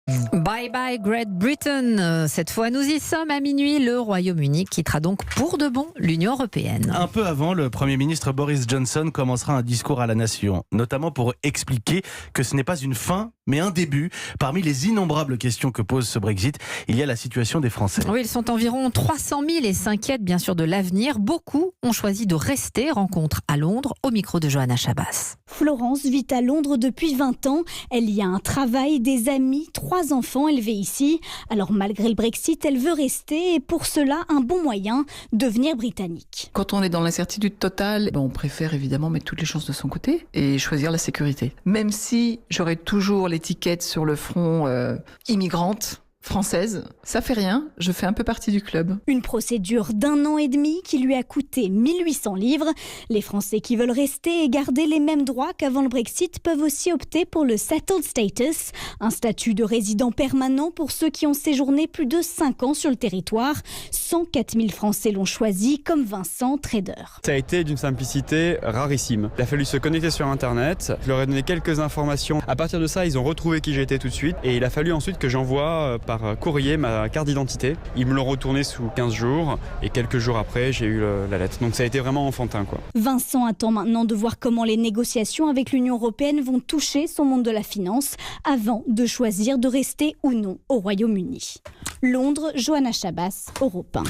Bye bye Great Britain. Cette fois, nous y sommes à minuit. Le Royaume-Uni quittera donc pour de bon l'Union européenne. Un peu avant, le Premier ministre Boris Johnson commencera un discours à la nation, notamment pour expliquer que ce n'est pas une fin, mais un début. Parmi les innombrables questions que pose ce Brexit, il y a la situation des Français. Oui, ils sont environ 300 000 et s'inquiètent bien sûr de l'avenir. Beaucoup ont choisi de rester. Rencontre à Londres, au micro de Johanna Chabas. Florence vit à Londres depuis 20 ans. Elle y a un travail, des amis, 3 enfants élevés ici. Alors malgré le Brexit, elle veut rester et pour cela, un bon moyen, devenir britannique. Quand on est dans l'incertitude totale, on préfère évidemment mettre toutes les chances de son côté et choisir la sécurité. Même si j'aurai toujours l'étiquette sur le front immigrante, française, ça fait rien, je fais un peu partie du club. Une procédure d'1 an et demi qui lui a coûté 1800 livres. Les Français qui veulent rester et garder les mêmes droits qu'avant le Brexit peuvent aussi opter pour le Settled Status, un statut de résident permanent pour ceux qui ont séjourné plus de 5 ans sur le territoire. 104 000 Français l'ont choisi, comme Vincent, trader. Ça a été d'une simplicité rarissime. Il a fallu se connecter sur Internet, je leur ai donné quelques informations. À partir de ça, ils ont retrouvé qui j'étais tout de suite et il a fallu ensuite que j'envoie par courrier ma carte d'identité. Ils me l'ont retourné sous 15 jours et quelques jours après, j'ai eu la lettre. Donc ça a été vraiment enfantin, quoi. Vincent attend maintenant de voir comment les négociations avec l'Union européenne vont toucher son monde de la finance avant de choisir de rester ou non au Royaume-Uni. Londres, Johanna Chabas, Europe 1.